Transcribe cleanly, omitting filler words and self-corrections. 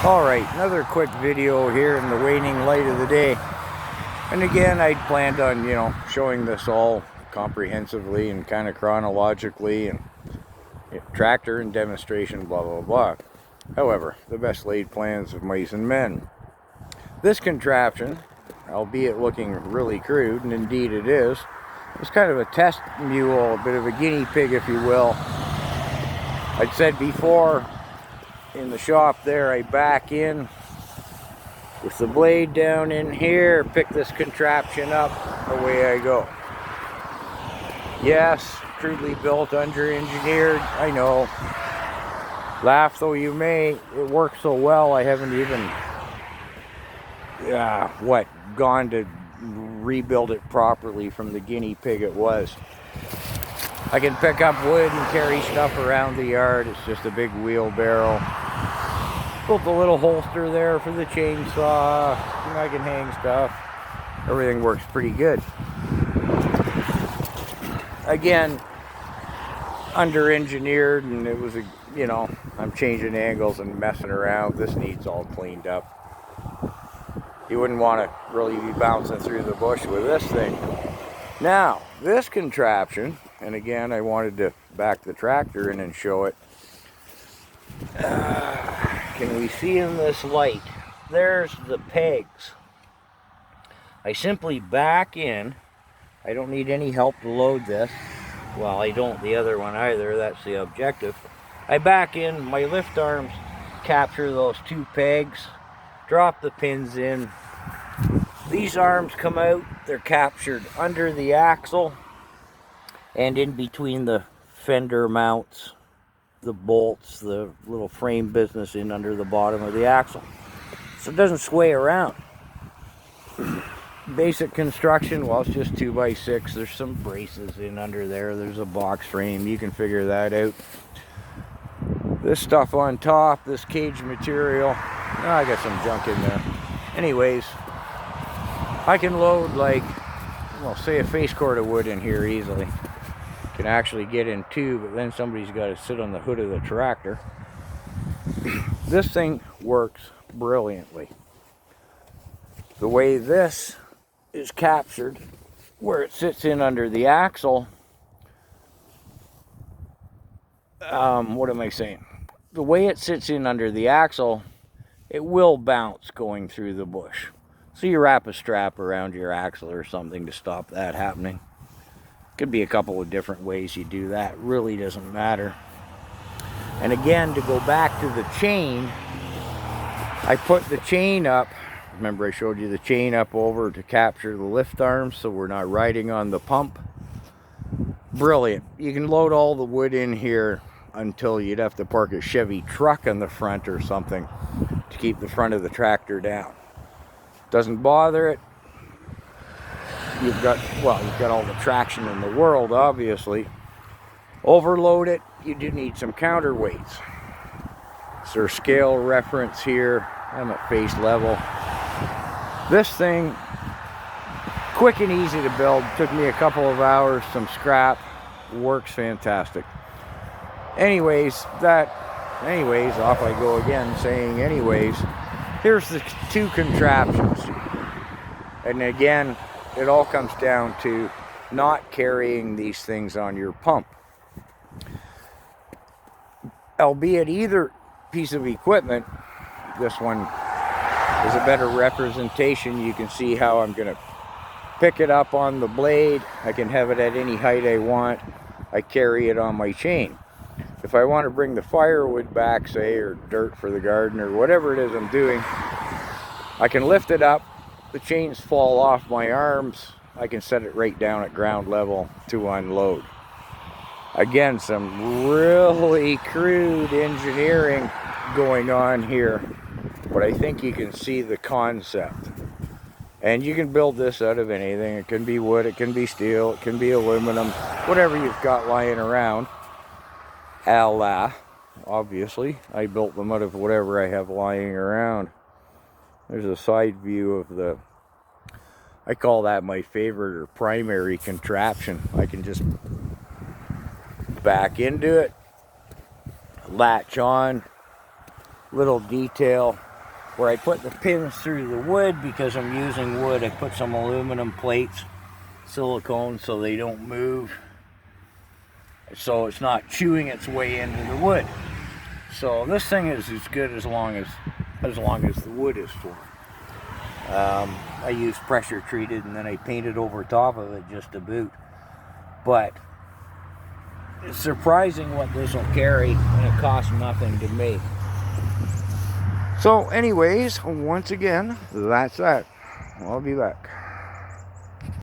Alright, another quick video here in the waning light of the day. And again, I'd planned on, showing this all comprehensively and kind of chronologically and tractor and demonstration, blah, blah, blah. However, the best laid plans of mice and men. This contraption, albeit looking really crude, and indeed it is, it's kind of a test mule, a bit of a guinea pig, if you will. I'd said before, in the shop there, I back in with the blade down in here, pick this contraption up, away I go. Yes, crudely built, under-engineered, I know. Laugh though you may, it works so well I haven't even, gone to rebuild it properly from the guinea pig it was. I can pick up wood and carry stuff around the yard. It's just a big wheelbarrow. Built a little holster there for the chainsaw. I can hang stuff. Everything works pretty good. Again, under-engineered, and it was I'm changing angles and messing around. This needs all cleaned up. You wouldn't want to really be bouncing through the bush with this thing. Now, this contraption, and again, I wanted to back the tractor in and show it. Can we see in this light? There's the pegs. I simply back in. I don't need any help to load this. Well, I don't the other one either. That's the objective. I back in. My lift arms capture those two pegs. Drop the pins in. These arms come out. They're captured under the axle and in between the fender mounts, the bolts, the little frame business in under the bottom of the axle, so it doesn't sway around. Basic construction, well, it's just 2x6. There's some braces in under there. There's a box frame. You can figure that out. This stuff on top, this cage material, I got some junk in there. Anyways, I can load say a face cord of wood in here easily. Can actually get in two, but then somebody's got to sit on the hood of the tractor. This thing works brilliantly. The way this is captured, where it sits in under the axle, what am I saying? The way it sits in under the axle, it will bounce going through the bush. So you wrap a strap around your axle or something to stop that happening. Could be a couple of different ways you do that. Really doesn't matter. And again, to go back to the chain, I put the chain up. Remember I showed you the chain up over to capture the lift arms so we're not riding on the pump. Brilliant. You can load all the wood in here until you'd have to park a Chevy truck on the front or something to keep the front of the tractor down. Doesn't bother it. You've got all the traction in the world, obviously. Overload it, you do need some counterweights. So scale reference here, I'm at face level. This thing, quick and easy to build, took me a couple of hours, some scrap, works fantastic. Anyways, off I go again saying anyways. Here's the two contraptions. And again, it all comes down to not carrying these things on your pump. Albeit either piece of equipment, this one is a better representation. You can see how I'm going to pick it up on the blade. I can have it at any height I want. I carry it on my chain. If I want to bring the firewood back, say, or dirt for the garden, or whatever it is I'm doing, I can lift it up. The chains fall off my arms. I can set it right down at ground level to unload. Again, some really crude engineering going on here, but I think you can see the concept. And you can build this out of anything. It can be wood, it can be steel, it can be aluminum, whatever you've got lying around. Obviously, I built them out of whatever I have lying around. There's a side view of I call that my favorite or primary contraption. I can just back into it, latch on, little detail, where I put the pins through the wood. Because I'm using wood, I put some aluminum plates, silicone, so they don't move, so it's not chewing its way into the wood. So this thing is as good as long as the wood is for. I use pressure treated, and then I painted over top of it just to boot. But it's surprising what this will carry, and it costs nothing to make. So anyways, once again, that's that. I'll be back.